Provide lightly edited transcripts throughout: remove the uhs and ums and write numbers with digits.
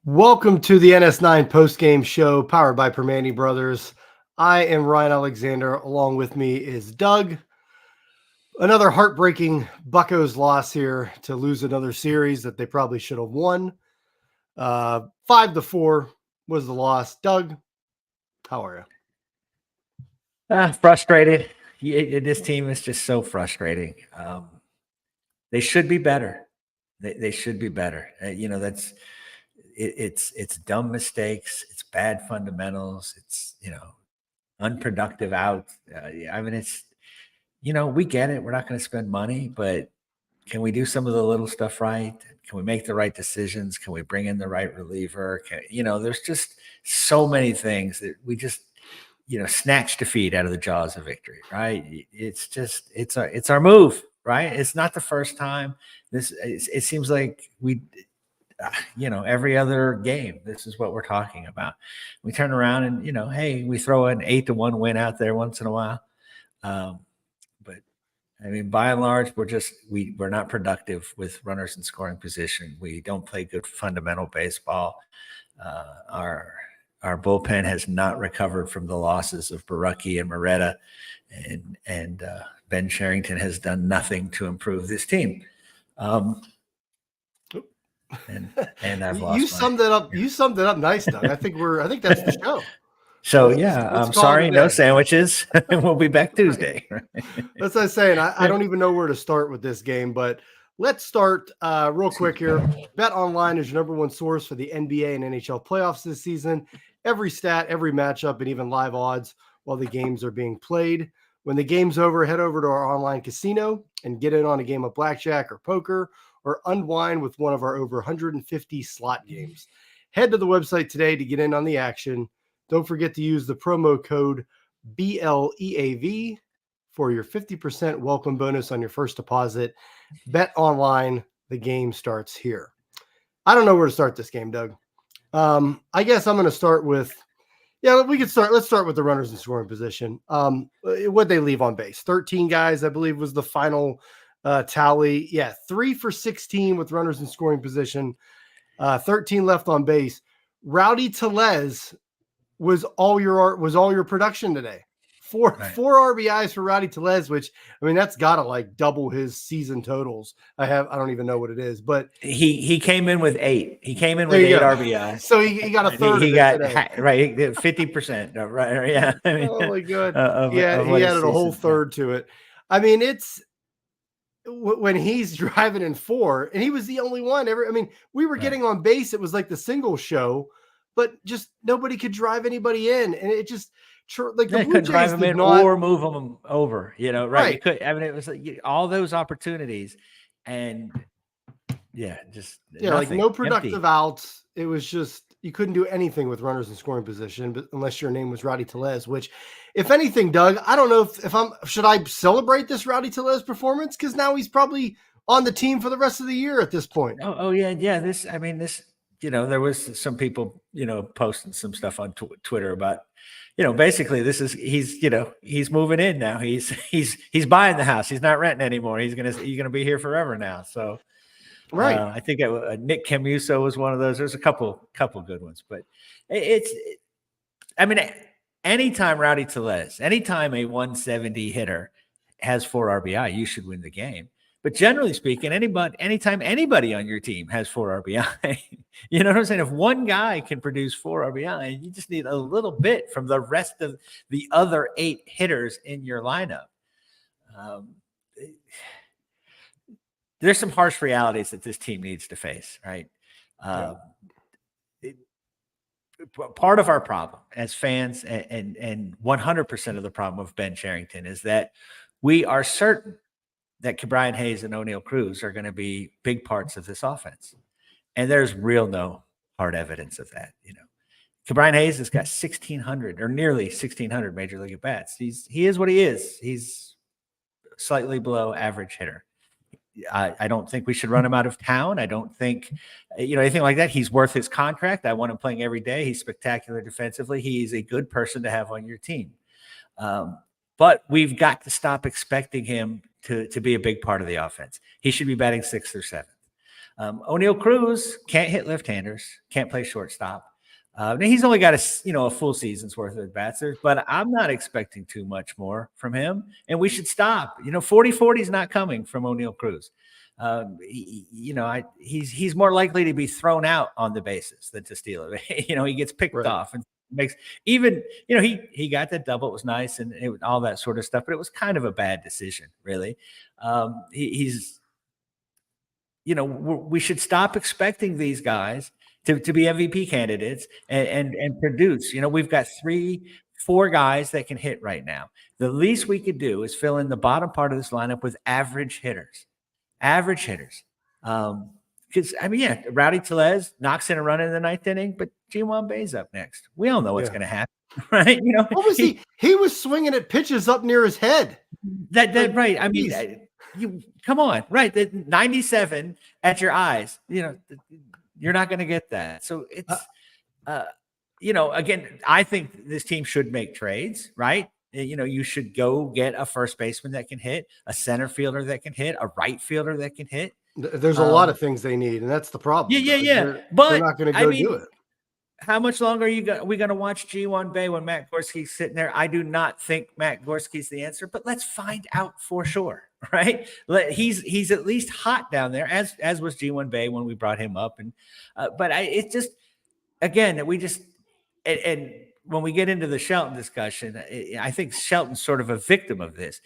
Welcome to the NS9 Postgame show powered by Primanti Brothers. I am Ryan Alexander. Along with me is Doug. Another heartbreaking Buccos loss here to lose another series that they probably should have won. 5-4 was the loss. Doug, how are you? Frustrated. This team is just so frustrating. They should be better. They should be better. It's dumb mistakes. It's bad fundamentals. It's, unproductive out. It's, we get it. We're not going to spend money, but can we do some of the little stuff right? Can we make the right decisions? Can we bring in the right reliever? There's just so many things that we just, snatch defeat out of the jaws of victory, right? It's our move, right? It's not the first time. It seems like every other game, this is what we're talking about. We turn around and, hey, we throw an 8-1 win out there once in a while. But by and large, we're not productive with runners in scoring position. We don't play good fundamental baseball. Our bullpen has not recovered from the losses of Barucki and Moretta, and Ben Cherington has done nothing to improve this team. And I've lost. You summed it up. You summed it up nice, Doug. I think that's the show. So I'm sorry, no sandwiches. We'll be back Tuesday. That's what I'm saying. I don't even know where to start with this game, but let's start real quick here. Bet Online is your #1 source for the NBA and NHL playoffs this season. Every stat, every matchup, and even live odds while the games are being played. When the game's over, head over to our online casino and get in on a game of blackjack or poker, or unwind with one of our over 150 slot games. Head to the website today to get in on the action. Don't forget to use the promo code BLEAV for your 50% welcome bonus on your first deposit. Bet Online, the game starts here. I don't know where to start this game, Doug. I guess I'm going to start with, let's start with the runners in scoring position. What they leave on base, 13 guys, I believe, was the final tally. 3 for 16 with runners in scoring position, 13 left on base. Rowdy Tellez was all your production today. Four RBIs for Rowdy Tellez, which that's got to double his season totals. I don't even know what it is, but he came in with 8. He came in with 8 RBIs. So he got a third. He got 50%. Right? Yeah. Oh my God. He added a whole third to it. It's when he's driving in 4, and he was the only one ever. We were getting on base. It was like the single show, but just nobody could drive anybody in, and it just. The Blue Jays drive them in or move them over, right? You could, it was all those opportunities, and nothing, no productive outs. It was just you couldn't do anything with runners in scoring position, but unless your name was Rowdy Tellez. Which, if anything, Doug, I don't know should I celebrate this Rowdy Tellez performance, because now he's probably on the team for the rest of the year at this point. Oh yeah. This, there was some people, posting some stuff on Twitter about. Basically he's moving in now. He's buying the house. He's not renting anymore. He's gonna be here forever now. So, right. I think Nick Camuso was one of those. There's a couple good ones, but anytime Rowdy Tellez, anytime a 170 hitter has 4 RBI, you should win the game. But generally speaking, anytime anybody on your team has 4 RBI, you know what I'm saying? If one guy can produce 4 RBI, you just need a little bit from the rest of the other 8 hitters in your lineup. There's some harsh realities that this team needs to face, right? Part of our problem as fans, and 100% of the problem of Ben Cherington, is that we are certain that Brian Hayes and O'Neal Cruz are going to be big parts of this offense. And there's no hard evidence of that. Brian Hayes has got 1,600 or nearly 1,600 major league at bats. He is what he is. He's slightly below average hitter. I don't think we should run him out of town. I don't think, anything like that. He's worth his contract. I want him playing every day. He's spectacular defensively. He's a good person to have on your team. But we've got to stop expecting him to be a big part of the offense. He should be batting 6th or 7th. O'Neal Cruz can't hit left-handers, can't play shortstop. He's only got a full season's worth of bats, but I'm not expecting too much more from him, and we should stop. 40-40 is not coming from O'Neal Cruz. He's more likely to be thrown out on the bases than to steal it. He gets picked off and makes even. He got that double. It was nice and all that sort of stuff, but it was kind of a bad decision, really. We should stop expecting these guys to be MVP candidates and produce. We've got 3-4 guys that can hit right now. The least we could do is fill in the bottom part of this lineup with average hitters. Because Rowdy Tellez knocks in a run in the 9th inning, but Ji-Hwan Bae's up next. We all know what's going to happen, right? What was he was swinging at pitches up near his head. That right. I mean, you come on, right? The 97 at your eyes. You're not going to get that. So it's, again, I think this team should make trades, right? You should go get a first baseman that can hit, a center fielder that can hit, a right fielder that can hit. There's a lot of things they need, and that's the problem. Yeah. But they're not going to go do it. How much longer are we going to watch Ji-Hwan Bae when Matt Gorski's sitting there? I do not think Matt Gorski's the answer, but let's find out for sure, right? He's at least hot down there, as was Ji-Hwan Bae when we brought him up. And it's just, again, and when we get into the Shelton discussion, I think Shelton's sort of a victim of this.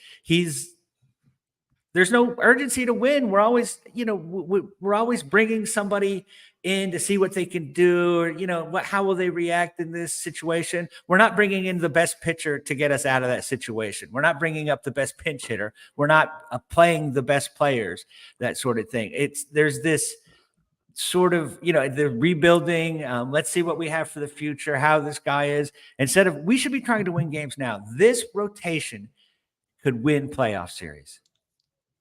There's no urgency to win. We're always, we're always bringing somebody in to see what they can do, or, how will they react in this situation? We're not bringing in the best pitcher to get us out of that situation. We're not bringing up the best pinch hitter. We're not playing the best players, that sort of thing. There's this sort of, the rebuilding. Let's see what we have for the future, how this guy is. We should be trying to win games now. This rotation could win playoff series.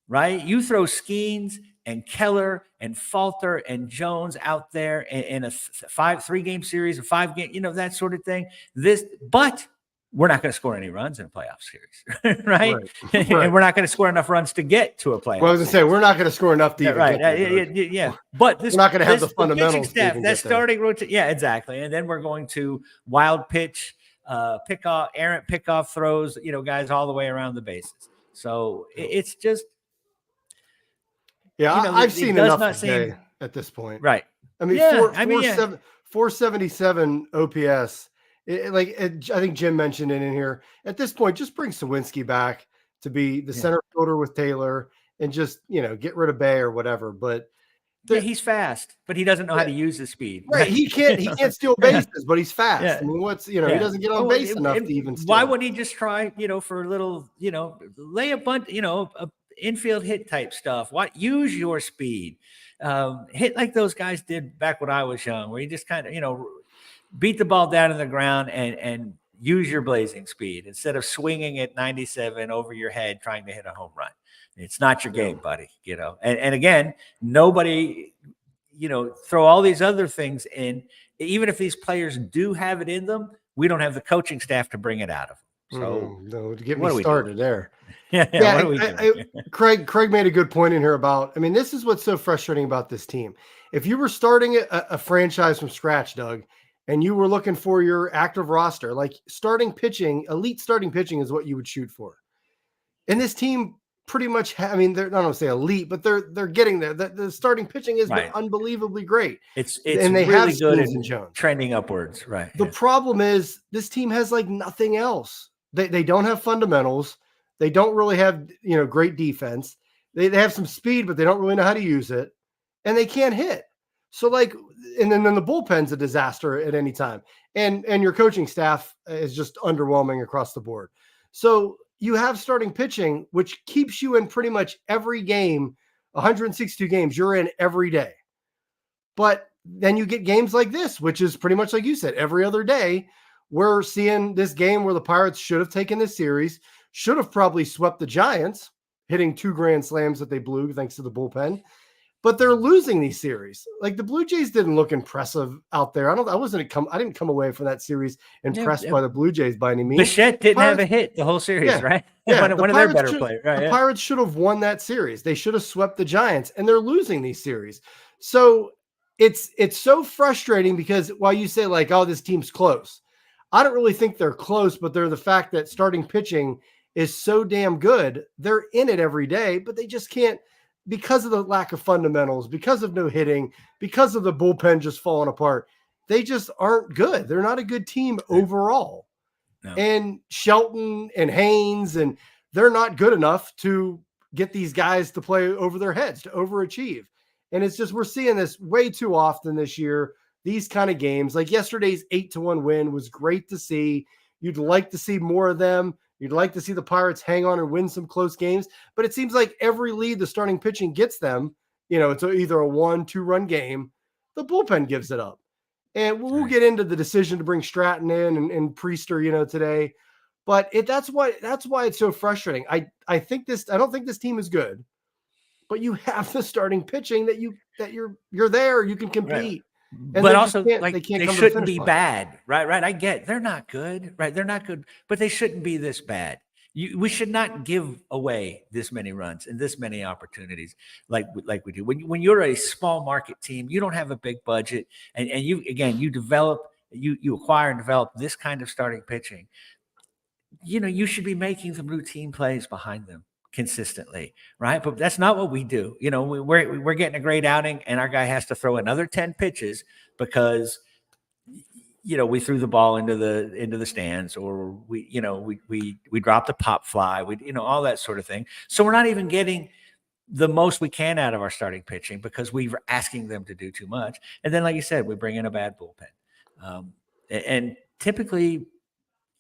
Right? You throw Skeens and Keller and Falter and Jones out there in a 3-game series, a 5-game, that sort of thing. But we're not going to score any runs in a playoff series, right? And we're not going to score enough runs to get to a playoff. Well, I was going to say, we're not going to score enough to even get there, yeah. But we're not going to have the fundamentals. Staff, that starting rotation, yeah, exactly. And then we're going to wild pitch, errant pickoff throws, guys all the way around the bases. So it's just. Yeah, I've seen enough today at this point. Right. I mean, 477 OPS. I think Jim mentioned it in here. At this point, just bring Sawinski back to be the center fielder with Taylor and just, get rid of Bae or whatever. But he's fast, but he doesn't know how to use his speed. Right. He can't steal bases, but he's fast. Yeah. I mean, he doesn't get on base enough to even steal. Why wouldn't he just try, for a little, lay a bunt, a infield hit type stuff? Use your speed, hit like those guys did back when I was young, where you just kind of, beat the ball down in the ground and use your blazing speed instead of swinging at 97 over your head, trying to hit a home run. It's not your game, buddy, and again, nobody, throw all these other things in. Even if these players do have it in them, we don't have the coaching staff to bring it out of them. So no, get me started there. Yeah. Craig made a good point in here about, this is what's so frustrating about this team. If you were starting a franchise from scratch, Doug, and you were looking for your active roster, like starting pitching, elite starting pitching is what you would shoot for. And this team pretty much, they're not going to say elite, but they're getting there. The starting pitching has been unbelievably great. It's and they really have good and Jones. Trending upwards. Right. The problem is this team has like nothing else. They don't have fundamentals. They don't really have, great defense. They have some speed, but they don't really know how to use it, and they can't hit. So and then the bullpen's a disaster at any time. And your coaching staff is just underwhelming across the board. So you have starting pitching, which keeps you in pretty much every game, 162 games, you're in every day. But then you get games like this, which is pretty much like you said, every other day. We're seeing this game where the Pirates should have taken this series, should have probably swept the Giants, hitting 2 grand slams that they blew thanks to the bullpen. But they're losing these series. Like the Blue Jays didn't look impressive out there. I didn't come away from that series impressed by the Blue Jays by any means. Bichette didn't have a hit the whole series, right? Yeah, one of their better players. Right, the Pirates should have won that series. They should have swept the Giants, and they're losing these series. So it's so frustrating because while you say like, oh, this team's close, I don't really think they're close, but they're the fact that starting pitching is so damn good. They're in it every day, but they just can't, because of the lack of fundamentals, because of no hitting, because of the bullpen just falling apart. They just aren't good. They're not a good team overall. No. And Shelton and Haynes, and they're not good enough to get these guys to play over their heads, to overachieve. And it's just, we're seeing this way too often this year, these kind of games. Like yesterday's 8-1 win was great to see. You'd like to see more of them. You'd like to see the Pirates hang on and win some close games, but it seems like every lead the starting pitching gets them, it's either a 1-2 run game, the bullpen gives it up. And we'll get into the decision to bring Stratton in and Priester, today, but that's why it's so frustrating. I don't think this team is good, but you have the starting pitching that you're there, you can compete. Right. And but also, they shouldn't be bad, right? I get they're not good, right? They're not good, but they shouldn't be this bad. We should not give away this many runs and this many opportunities like we do. When you're a small market team, you don't have a big budget, and you acquire and develop this kind of starting pitching. You should be making some routine plays behind them consistently, right? But that's not what we do. We're getting a great outing, and our guy has to throw another 10 pitches because we threw the ball into the stands, or we dropped a pop fly, all that sort of thing. So we're not even getting the most we can out of our starting pitching because we were asking them to do too much. And then, like you said, we bring in a bad bullpen, and typically,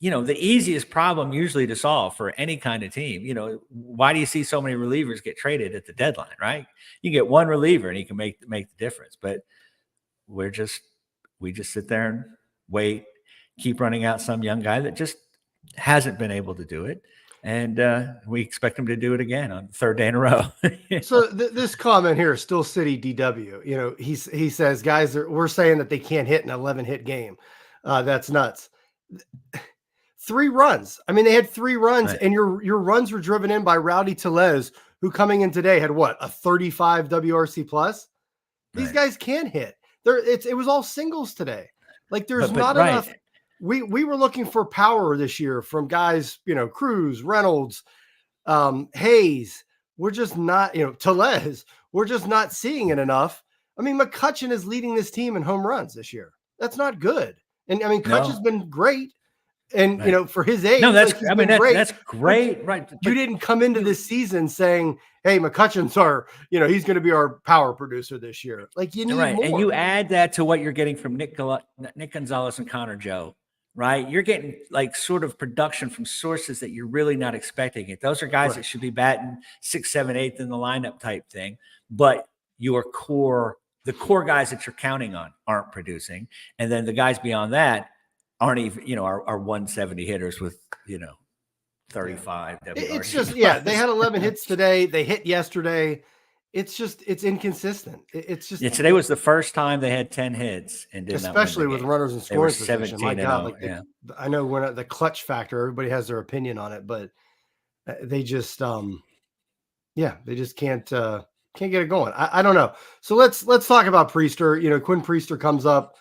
the easiest problem usually to solve for any kind of team, why do you see so many relievers get traded at the deadline, right? You get one reliever and he can make the difference, but we just sit there and wait, keep running out some young guy that just hasn't been able to do it. And we expect him to do it again on the third day in a row. So this comment here, Still City DW, he says, guys, we're saying that they can't hit an 11-hit game. That's nuts. 3 runs. I mean, they had 3 runs, right, and your runs were driven in by Rowdy Tellez, who coming in today had a 35 WRC plus. These guys can hit. It was all singles today. Like there's not enough. We were looking for power this year from guys, Cruz, Reynolds, Hayes. We're just not, Tellez. We're just not seeing it enough. I mean, McCutchen is leading this team in home runs this year. That's not good. And I mean, Kutch has been great. And, for his age, that's great. Right. But you didn't come into this season saying, hey, McCutchen's he's going to be our power producer this year. Like you need more. And you add that to what you're getting from Nick Gonzalez and Connor Joe, right? You're getting like sort of production from sources that you're really not expecting it. Those are guys that should be batting 6th, 7th, 8th in the lineup type thing. But the core guys that you're counting on aren't producing. And then the guys beyond that aren't even, are 170 hitters with, 35. It's just, they had 11 hits today. They hit yesterday. It's inconsistent. Today was the first time they had 10 hits and did especially with runners in scoring position. My God, I know when the clutch factor, everybody has their opinion on it, but they just, they just can't get it going. I don't know. So let's talk about Priester. Quinn Priester comes up.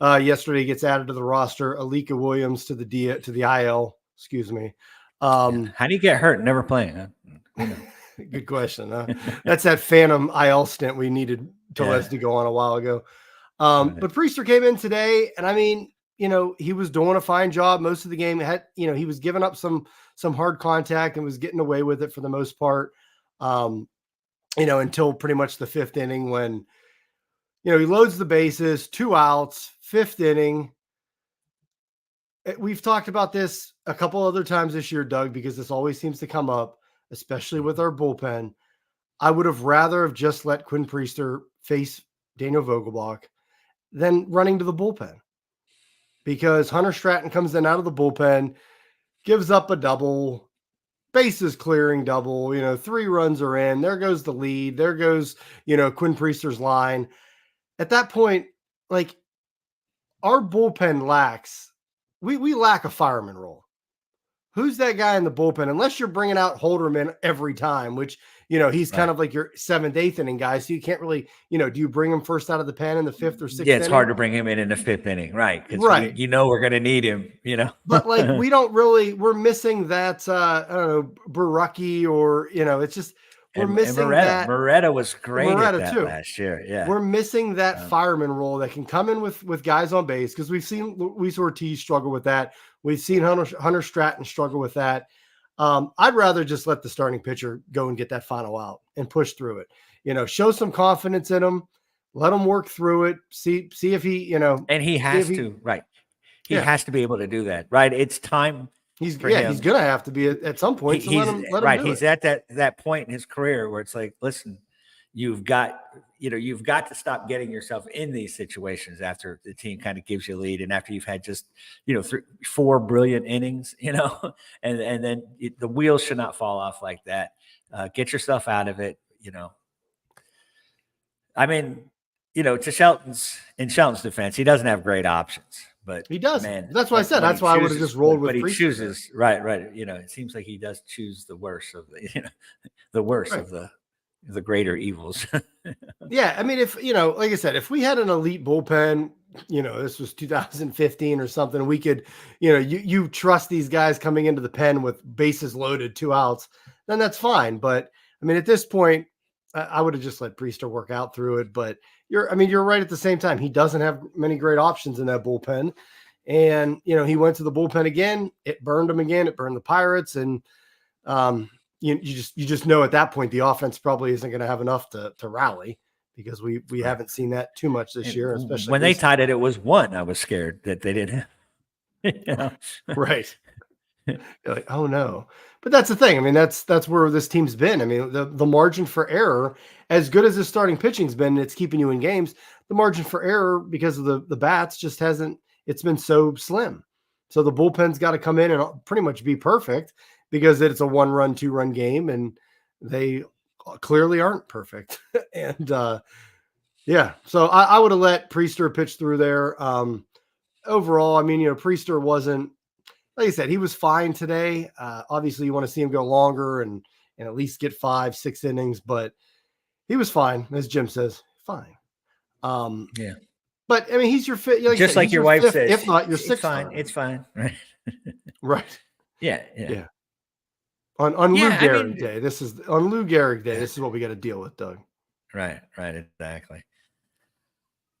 Yesterday gets added to the roster. Alika Williams to the IL. Excuse me. How do you get hurt? Never playing. Huh? Good question. Huh? That's that phantom IL stint we needed Tellez to go on a while ago. But Priester came in today, and I mean, he was doing a fine job most of the game. He was giving up some hard contact and was getting away with it for the most part. Until pretty much the 5th inning when. He loads the bases, 2 outs, 5th inning. We've talked about this a couple other times this year, Doug, because this always seems to come up, especially with our bullpen. I would have rather have just let Quinn Priester face Daniel Vogelbach, than running to the bullpen, because Hunter Stratton comes in out of the bullpen, gives up a double, bases clearing double, 3 runs are in. There goes the lead. There goes, Quinn Priester's line. At that point, like, our bullpen we lack a fireman role. Who's that guy in the bullpen? Unless you're bringing out Holderman every time, which, he's kind of like your 7th, 8th inning guy. So you can't really, do you bring him first out of the pen in the 5th or 6th Yeah, it's inning? hard to bring him in the 5th inning, right? Because right. we're going to need him, But like, we're missing that, I don't know, Barucki, or, it's just, we're missing that. Moretta was great at that too. Last year. Yeah. We're missing that fireman role that can come in with guys on base, because we've seen Luis Ortiz struggle with that. We've seen Hunter Stratton struggle with that. I'd rather just let the starting pitcher go and get that final out and push through it. Show some confidence in him, let him work through it. See if he, and he has to, right? He has to be able to do that, right? It's time. He's going to have to be at some point. He's at that point in his career where it's like, listen, you've got to stop getting yourself in these situations after the team kind of gives you a lead, and after you've had just 4 brilliant innings, and then the wheels should not fall off like that. Get yourself out of it. I mean, to Shelton's defense, he doesn't have great options, but he does. Man, that's why I said. That's why I would have just rolled with. But he chooses right. It seems like he does choose the worst of the worst of the greater evils. Yeah, I mean, if like I said, if we had an elite bullpen, this was 2015 or something, we could, you trust these guys coming into the pen with bases loaded, 2 outs, then that's fine. But I mean, at this point, I would have just let Priester work out through it. But you're right at the same time. He doesn't have many great options in that bullpen. And, he went to the bullpen again. It burned him again. It burned the Pirates. And you just know at that point, the offense probably isn't going to have enough to rally, because we haven't seen that too much this year, especially when they tied it. It was 1. I was scared that they didn't have, right. You're like, oh no. But that's the thing. I mean, that's where this team's been. I mean, the margin for error, as good as the starting pitching's been, it's keeping you in games. The margin for error, because of the bats, just hasn't. It's been so slim. So the bullpen's got to come in and pretty much be perfect, because it's a 1-run, 2-run game, and they clearly aren't perfect. And so I would have let Priester pitch through there. Overall, I mean, Priester wasn't. Like I said, he was fine today. Obviously, you want to see him go longer and at least get 5, 6 innings, but he was fine, as Jim says, fine. Yeah. But I mean, he's your fit. Like just like your wife says, if not your 6th. It's fine. It's fine. Right. Right. Yeah. On Lou Gehrig Day, this is on Lou Gehrig Day. This is what we got to deal with, Doug. Right. Exactly.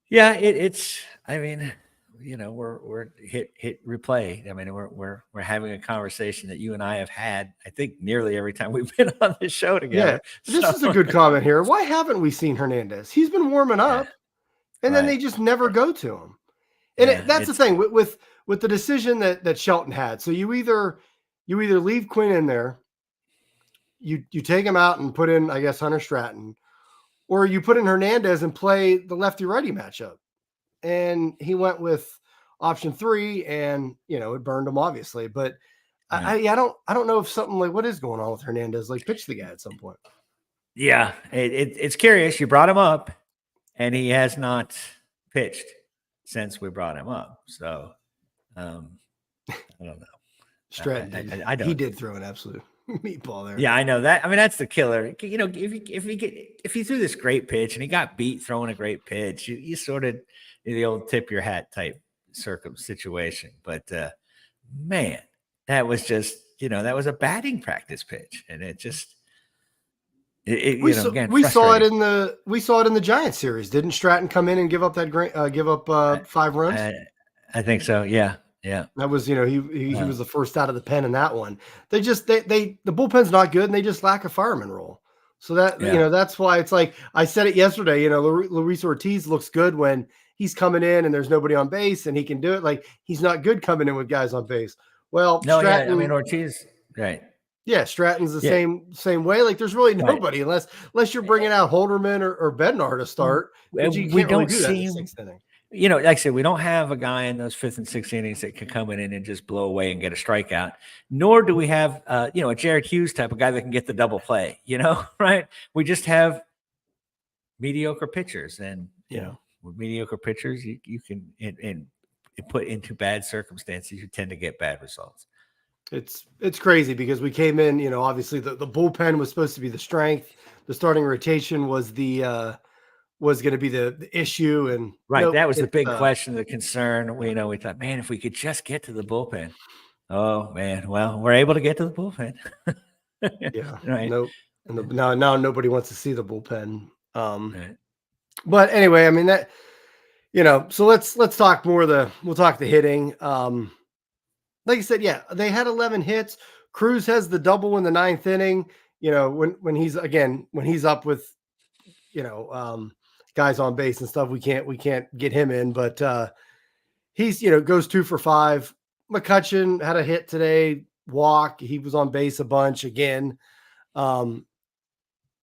Yeah. It's. I mean, we're hit replay. I mean, we're having a conversation that you and I have had, I think, nearly every time we've been on this show together. Yeah, this is a good comment here. Why haven't we seen Hernandez? He's been warming up, and then they just never go to him. And that's the thing with the decision that Shelton had. So you either leave Quinn in there, you take him out and put in, I guess, Hunter Stratton, or you put in Hernandez and play the lefty-righty matchup. And he went with option 3, and it burned him, obviously. But I don't know if something like, what is going on with Hernandez? Like, pitch the guy at some point. Yeah, it's curious. You brought him up, and he has not pitched since we brought him up. So I don't know. Stratton, I don't. He did throw an absolute meatball there. Yeah, I know that. I mean, that's the killer. If he threw this great pitch and he got beat throwing a great pitch, you sort of the old tip your hat type situation. But man, that was just that was a batting practice pitch, and it just we saw it in the Giants series. Didn't Stratton come in and give up 5 runs? I think so. Yeah. That was he was the first out of the pen in that one. The bullpen's not good, and they just lack a fireman role. So that that's why it's like I said it yesterday. Luis Ortiz looks good when he's coming in and there's nobody on base and he can do it. Like, he's not good coming in with guys on base. Well, no, Stratton, I mean, Ortiz, right. Yeah, Stratton's the Yeah, same way. Like there's really right. nobody unless you're bringing out Holderman or Bednar to start, which you We can't really don't do that in the seem, sixth inning. like I said, we don't have a guy in those fifth and sixth innings that can come in and just blow away and get a strikeout. Nor do we have, a Jared Hughes type of guy that can get the double play. Right? We just have mediocre pitchers, and with mediocre pitchers, you can and put into bad circumstances, you tend to get bad results. It's crazy because we came in, obviously the bullpen was supposed to be the strength. The starting rotation was was going to be the issue, and Right, nope, that was the big question, the concern. We thought, man, if we could just get to the bullpen. Oh man, well, we're able to get to the bullpen. Yeah, Right. nope. And now nobody wants to see the bullpen. Right. But anyway, I mean that, so let's talk more we'll talk the hitting. Like I said, yeah, they had 11 hits. Cruz has the double in the ninth inning. When he's up with, guys on base and stuff, we can't get him in, but he's, goes 2 for 5. McCutcheon had a hit today, walk. He was on base a bunch again.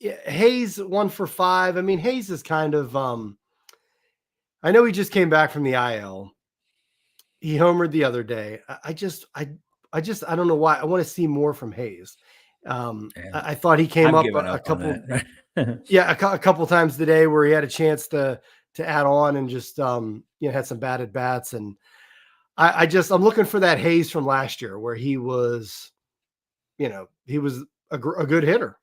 Hayes 1 for 5. I mean, Hayes is kind of, I know he just came back from the IL. He homered the other day. I don't know why. I want to see more from Hayes. I thought he came up a couple, yeah, a couple times today where he had a chance to add on and just had some bad at bats, and I'm looking for that Hayes from last year where he was, he was a good hitter.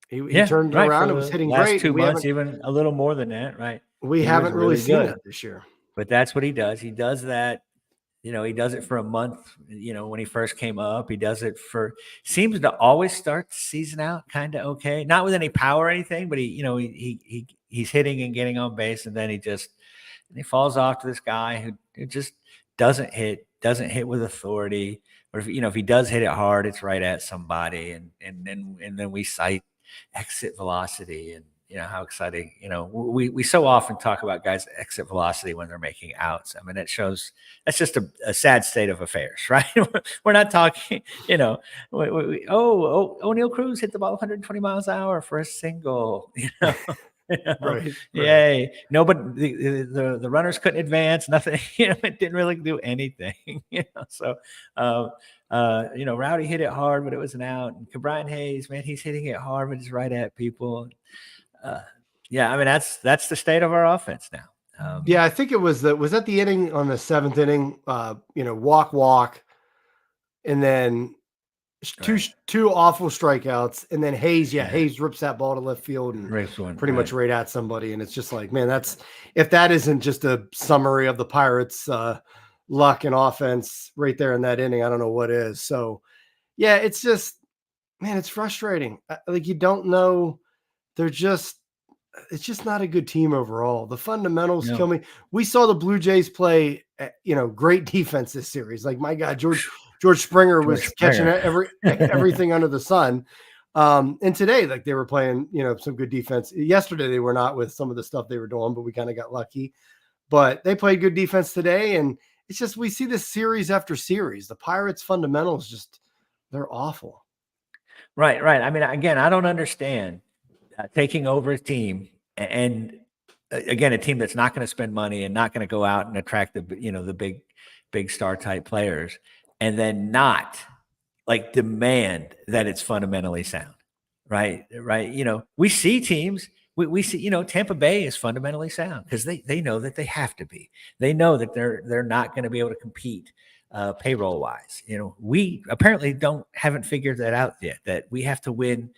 He turned it around. It was hitting last great. 2 months, even a little more than that, right? We haven't really seen that this year. But that's what he does. He does that. He does it for a month, when he first came up. He does it seems to always start the season out kind of okay. Not with any power or anything, but he's hitting and getting on base, and then he falls off to this guy who just doesn't hit with authority. Or if he does hit it hard, it's right at somebody, and then we cite exit velocity and how exciting. We so often talk about guys' exit velocity when they're making outs. I mean, it shows that's just a sad state of affairs, right? We're not talking, O'Neal Cruz hit the ball 120 miles an hour for a single, Right. Yay. Nobody, the runners couldn't advance, nothing, it didn't really do anything, So, Rowdy hit it hard, but it was an out. And Brian Hayes, man, he's hitting it hard, but it's right at people. Yeah, I mean, that's the state of our offense now. Yeah, I think it was that the inning on the 7th inning, walk, and then two awful strikeouts, and then Hayes, Hayes rips that ball to left field and pretty much right at somebody, and it's just like, man, if that isn't just a summary of the Pirates' luck and offense right there in that inning, I don't know what is. So, yeah, it's just, man, it's frustrating. Like you don't know, it's just not a good team overall. The fundamentals kill me. We saw the Blue Jays play, great defense this series. Like, my God, George Springer was catching everything under the sun. And today, like, they were playing, some good defense. Yesterday, they were not with some of the stuff they were doing, but we kind of got lucky. But they played good defense today. And it's just, we see this series after series. The Pirates fundamentals they're awful. Right. I mean, again, I don't understand taking over a team and again, a team that's not going to spend money and not going to go out and attract the big star type players, and then not like demand that it's fundamentally sound. Right. We see teams, we see, Tampa Bay is fundamentally sound because they know that they have to be. They know that they're not going to be able to compete payroll wise. We apparently haven't figured that out yet, that we have to win.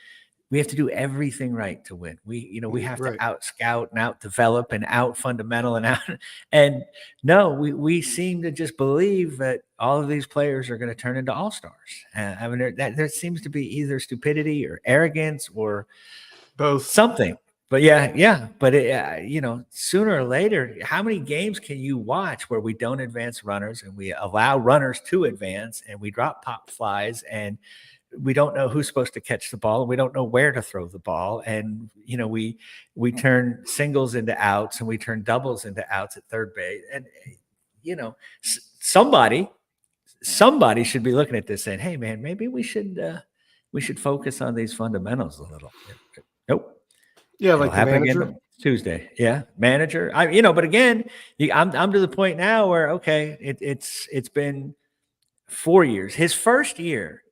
We have to do everything right to win. We have to out scout and out develop and out fundamental and we seem to just believe that all of these players are going to turn into all-stars. I mean, there seems to be either stupidity or arrogance or both, something. But yeah. But sooner or later, how many games can you watch where we don't advance runners and we allow runners to advance and we drop pop flies and we don't know who's supposed to catch the ball and we don't know where to throw the ball. And, we turn singles into outs and we turn doubles into outs at third base. And, somebody should be looking at this saying, hey man, maybe we should we should focus on these fundamentals a little. Nope. Yeah, It'll like the happen manager. again Tuesday. Yeah, manager. But again, I'm to the point now where it's been 4 years. His first year,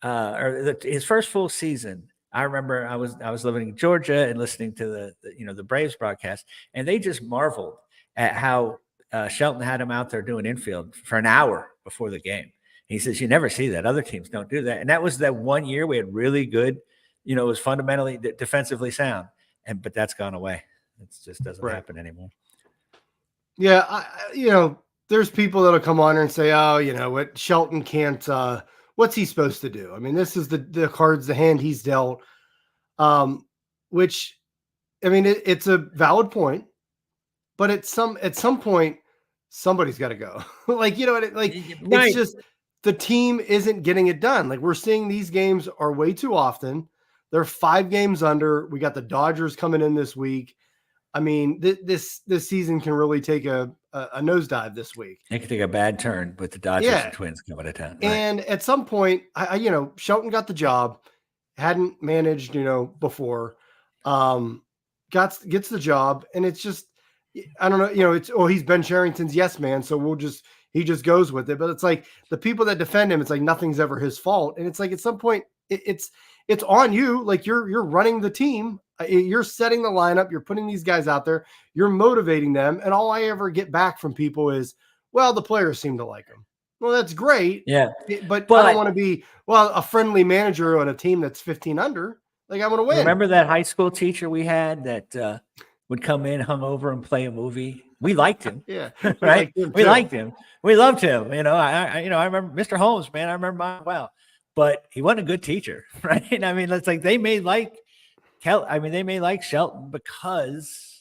his first full season. I remember I was living in Georgia and listening to the Braves broadcast, and they just marveled at how Shelton had him out there doing infield for an hour before the game. He says, you never see that. Other teams don't do that. And that was that 1 year we had really good, it was fundamentally defensively sound. But that's gone away. It just doesn't happen anymore. Yeah. There's people that'll come on and say, oh, what Shelton can't, what's he supposed to do? I mean, this is the cards, the hand he's dealt, which, I mean, it's a valid point, but at some point, somebody's got to go. It's just, the team isn't getting it done. Like, we're seeing these games are way too often. They're 5 games under. We got the Dodgers coming in this week. I mean, this season can really take a nosedive this week. It could take a bad turn with the Dodgers and Twins coming to town. Right? And at some point, Shelton got the job, hadn't managed, before, gets the job, and it's just, I don't know, he's Ben Sherrington's yes man, so he just goes with it. But it's like the people that defend him, it's like nothing's ever his fault, and it's like at some point, it's on you. Like you're running the team. You're setting the lineup. You're putting these guys out there. You're motivating them. And all I ever get back from people is, well, the players seem to like him. Well, that's great. Yeah. But I don't want to be, a friendly manager on a team that's 15 under. Like, I want to win. Remember that high school teacher we had that would come in hungover and play a movie? We liked him. Yeah. Right. We liked him. We loved him. I remember Mr. Holmes, man. I remember mine well. But he wasn't a good teacher, right? I mean, it's like they may like Shelton because,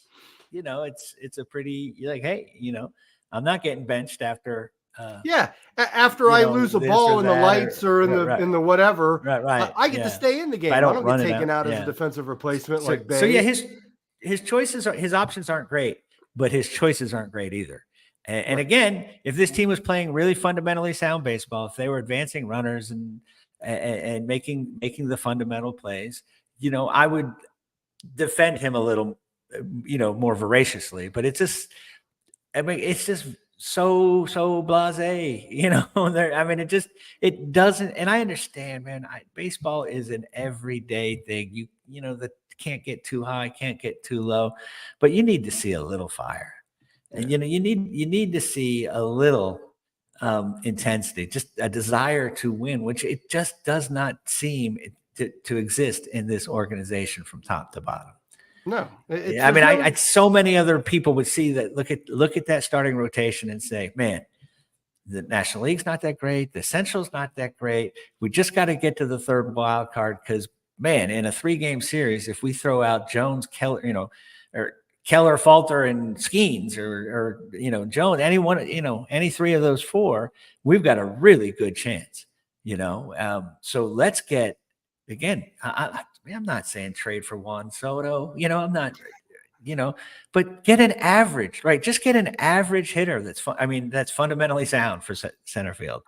it's a pretty, you're like, hey, I'm not getting benched after. After I lose a ball in the lights or in the whatever, right. I get to stay in the game. I don't get taken out as a defensive replacement like Bay. So yeah, his choices his options aren't great, but his choices aren't great either. And again, if this team was playing really fundamentally sound baseball, if they were advancing runners and making the fundamental plays, I would defend him a little, more voraciously. But it's just so blasé, it doesn't. And I understand, man. Baseball is an everyday thing. That can't get too high, can't get too low, but you need to see a little fire, and you need to see a little intensity, just a desire to win, which it just does not seem to exist in this organization from top to bottom. No, I so many other people would see that, look at that starting rotation and say, man, the National League's not that great. The Central's not that great. We just got to get to the third wild card because, man, in a 3-game series, if we throw out Jones, Keller, or Keller, Falter, and Skeens, or Jones, any 3 of those 4, we've got a really good chance. So let's get, again, I'm not saying trade for Juan Soto. I'm not, but get an average, right? Just get an average hitter that's fundamentally sound for center field,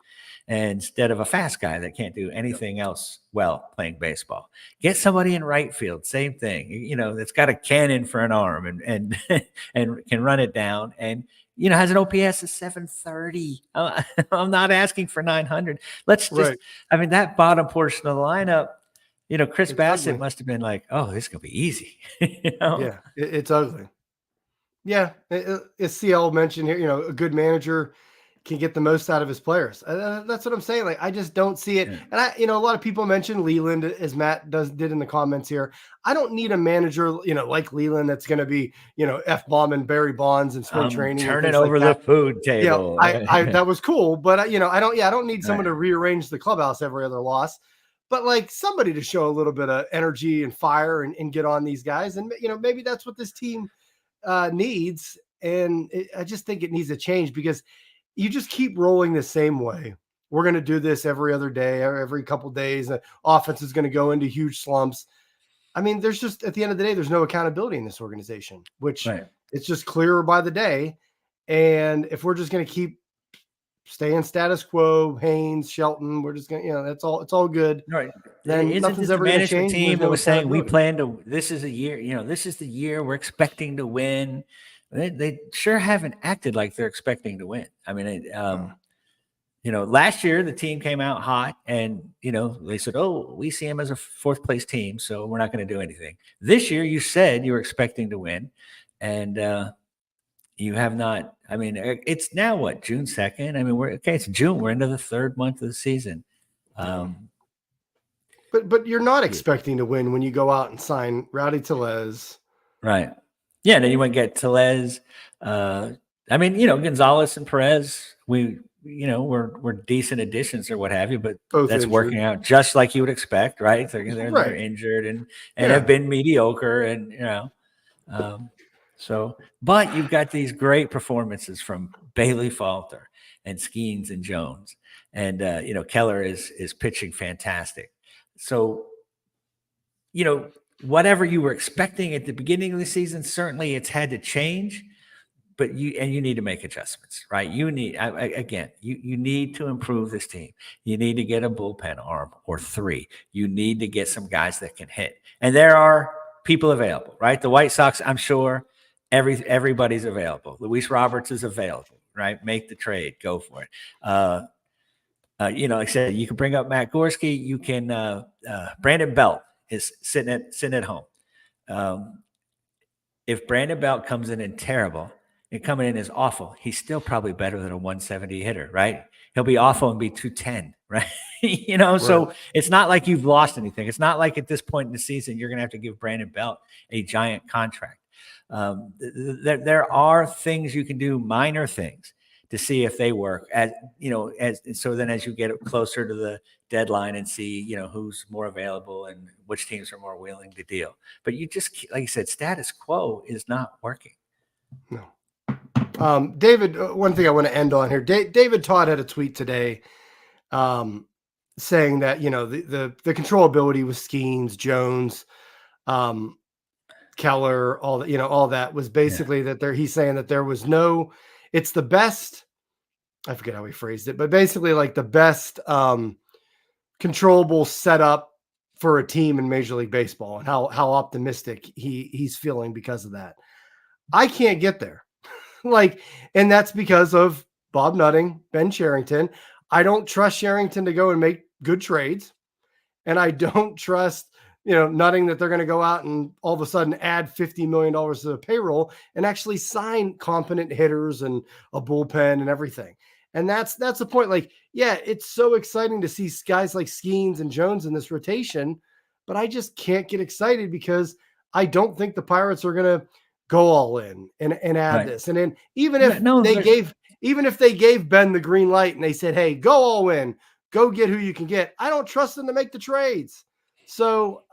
instead of a fast guy that can't do anything else well playing baseball. Get somebody in right field, same thing, that's got a cannon for an arm and can run it down and, has an OPS of 730. I'm not asking for 900. Let's just, that bottom portion of the lineup, Chris Bassett must have been like, oh, this is going to be easy. Yeah, it's ugly. Yeah, as CL mentioned here, a good manager can get the most out of his players. That's what I'm saying. Like, I just don't see it. Yeah. And a lot of people mention Leland, as Matt did in the comments here. I don't need a manager, like Leland, that's going to be, F-bombing Barry Bonds and spring training. Turning over the food table. That was cool. But, I don't need someone to rearrange the clubhouse every other loss. But like somebody to show a little bit of energy and fire and get on these guys. And, maybe that's what this team needs. And I just think it needs to change because you just keep rolling the same way. We're going to do this every other day, or every couple of days. The offense is going to go into huge slumps. I mean, there's just, at the end of the day, there's no accountability in this organization, which it's just clearer by the day. And if we're just going to keep stay in status quo. Haynes, Shelton, we're just gonna, that's all. It's all good. Right. Then Isn't nothing's this a ever gonna management change. There's team that no was saying we accountability. plan to? This is a year. This is the year we're expecting to win. They sure haven't acted like they're expecting to win. I mean, last year the team came out hot, and they said, "Oh, we see them as a fourth place team, so we're not going to do anything." This year, you said you were expecting to win, and you have not. I mean, it's now what, June 2nd? I mean, it's June. We're into the third month of the season. But you're not expecting to win when you go out and sign Rowdy Tellez. Right. Yeah. Then you went get Tellez. I mean, Gonzalez and Perez, we're decent additions or what have you, but Both that's injured. Working out just like you would expect, right? They're injured and have been mediocre, and but you've got these great performances from Bailey Falter and Skeens and Jones, and Keller is pitching fantastic. So, whatever you were expecting at the beginning of the season, certainly it's had to change, but you need to make adjustments, right? You need, you need to improve this team. You need to get a bullpen arm or 3. You need to get some guys that can hit. And there are people available, right? The White Sox, I'm sure everybody's available. Luis Roberts is available, right? Make the trade, go for it. Like I said, you can bring up Matt Gorski. You can Brandon Belt is sitting at home. If Brandon Belt comes in and terrible and coming in as awful, he's still probably better than a 170 hitter, right? He'll be awful and be 210, right? So it's not like you've lost anything. It's not like at this point in the season you're going to have to give Brandon Belt a giant contract. There are things you can do, minor things, to see if they work, so then as you get closer to the deadline and see, who's more available and which teams are more willing to deal. But you just, like you said, status quo is not working. No. David, one thing I want to end on here, David Todd had a tweet today saying that, the controllability with Skeens, Jones, Keller, all that, all that was basically that he's saying that there was it's the best, I forget how he phrased it, but basically like the best controllable setup for a team in Major League Baseball, and how optimistic he's feeling because of that. I can't get there. And that's because of Bob Nutting, Ben Cherington. I don't trust Cherington to go and make good trades. And I don't trust, Nutting that they're going to go out and all of a sudden add $50 million to the payroll and actually sign competent hitters and a bullpen and everything. And that's the point. It's so exciting to see guys like Skeens and Jones in this rotation, but I just can't get excited because I don't think the Pirates are going to go all in and add this. And then even if they gave Ben the green light and they said, hey, go all in, go get who you can get, I don't trust them to make the trades. So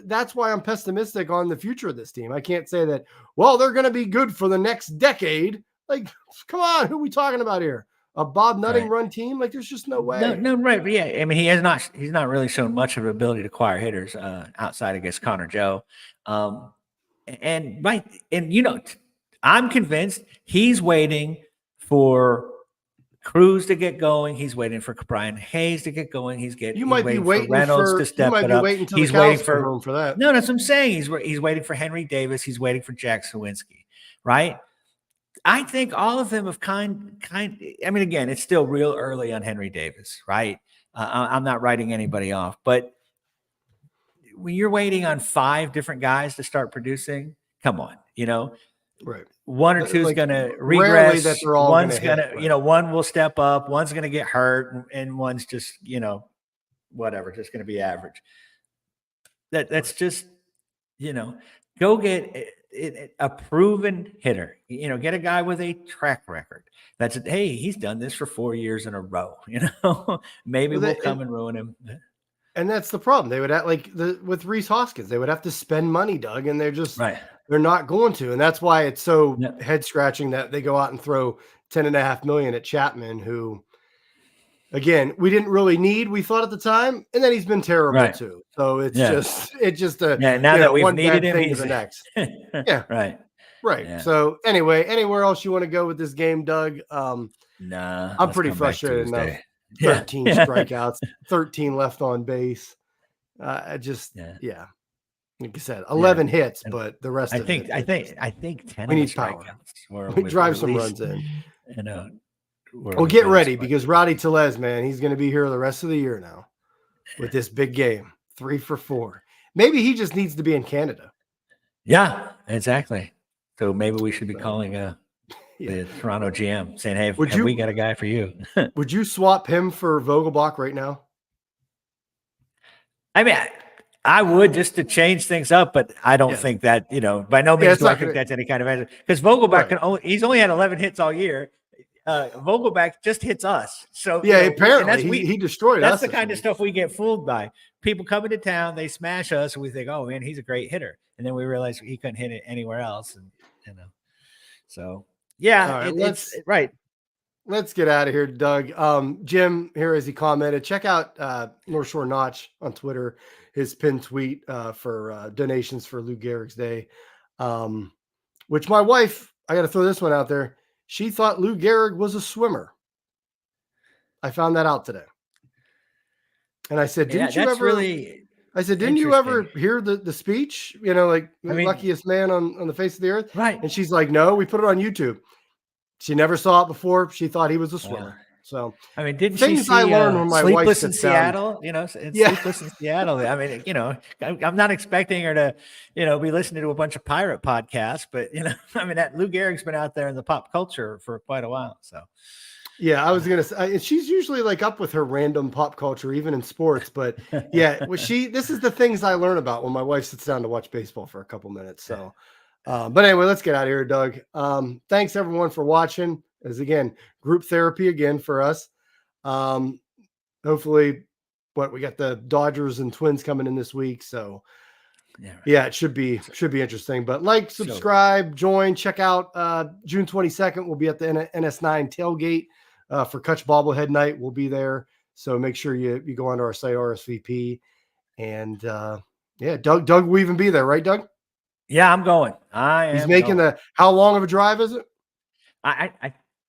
that's why I'm pessimistic on the future of this team. I can't say that, well, they're going to be good for the next decade. Come on, who are we talking about here? A Bob Nutting run team? There's just no way. No, right. But yeah, I mean, he's not really shown much of an ability to acquire hitters outside against Connor Joe. And I'm convinced he's waiting for Cruz to get going. He's waiting for Brian Hayes to get going. He's waiting for Reynolds to step it up. He's waiting for that. No, that's what I'm saying. He's waiting for Henry Davis. He's waiting for Jack Sawinski, right? I think all of them have I mean, again, it's still real early on Henry Davis, right? I'm not writing anybody off, but when you're waiting on 5 different guys to start producing, come on, right. One or two is going to regress. That they're all one's going to, one will step up. One's going to get hurt, and one's just, whatever, just going to be average. That's just, go get a proven hitter. Get a guy with a track record. Hey, he's done this for 4 years in a row. Maybe we'll come and ruin him. And that's the problem. They would have, with Rhys Hoskins, they would have to spend money, Doug, and they're just they're not going to. And that's why it's so head scratching that they go out and throw $10.5 million at Chapman, who, again, we didn't really need, we thought at the time, and then he's been terrible too. So it's just a now that we've needed him, he's the next. Right. Yeah. So anyway, anywhere else you want to go with this game, Doug? Nah, I'm let's pretty come back frustrated enough. Tuesday. Yeah. 13 strikeouts, 13 left on base. I just, Yeah. like I said, 11 hits, And but the rest I of it. think 10 we of the need power. strikeouts were We with drive some release, runs in. you know, Well, get ready because Rowdy Tellez, man, he's going to be here the rest of the year now with this big game. 3 for 4. Maybe he just needs to be in Canada. Yeah, exactly. So maybe we should be calling the Toronto GM saying, "Hey, have we got a guy for you?" Would you swap him for Vogelbach right now? I mean, I would, just to change things up, but I don't think that, by no means do I think that's any kind of answer, because Vogelbach he's only had 11 hits all year. Vogelbach just hits us. So apparently he destroyed us. That's the kind of stuff we get fooled by. People coming to town, they smash us, and we think, oh man, he's a great hitter, and then we realize he couldn't hit it anywhere else, and so yeah, it's right. Let's get out of here, Doug. Jim here, as he commented, check out North Shore Notch on Twitter, his pinned tweet for donations for Lou Gehrig's Day, which my wife, I got to throw this one out there. She thought Lou Gehrig was a swimmer. I found that out today. And I said, didn't you ever hear the speech? Luckiest man on the face of the earth. Right. And she's like, no, we put it on YouTube. She never saw it before. She thought he was a swimmer. So, I mean, didn't she see I learned when my Sleepless in Seattle? Sleepless in Seattle. I mean, I'm not expecting her to, be listening to a bunch of pirate podcasts, but I mean, that Lou Gehrig's been out there in the pop culture for quite a while. So, yeah, I was gonna say she's usually like up with her random pop culture, even in sports. But yeah, this is the things I learn about when my wife sits down to watch baseball for a couple minutes. So. But anyway, let's get out of here, Doug. Thanks everyone for watching. As again, group therapy again for us. Hopefully, we got the Dodgers and Twins coming in this week, so it should be interesting. But subscribe, join, check out. June 22nd, we'll be at the NS9 tailgate for Kutch Bobblehead Night. We'll be there, so make sure you go onto our site RSVP. And Doug will even be there, right, Doug? Yeah, I'm going. He's making how long of a drive is it?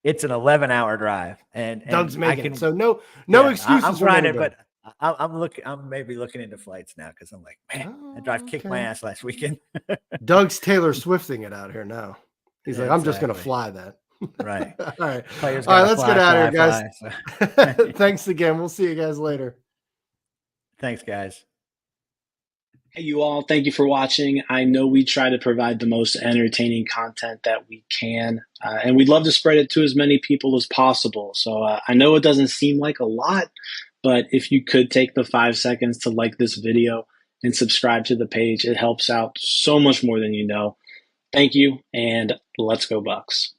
It's an 11-hour drive, and Doug's making so no excuses. I'm grinding, but I'm maybe looking into flights now because I'm like, man, that drive kicked my ass last weekend. Doug's Taylor Swifting it out here now. He's like, I'm just gonna fly that. Right. All right. All right. Let's get out of here, guys. Thanks again. We'll see you guys later. Thanks, guys. Hey, you all, thank you for watching. I know we try to provide the most entertaining content that we can, and we'd love to spread it to as many people as possible. So I know it doesn't seem like a lot, but if you could take the 5 seconds to like this video and subscribe to the page, it helps out so much more than you know. Thank you, and let's go Bucks.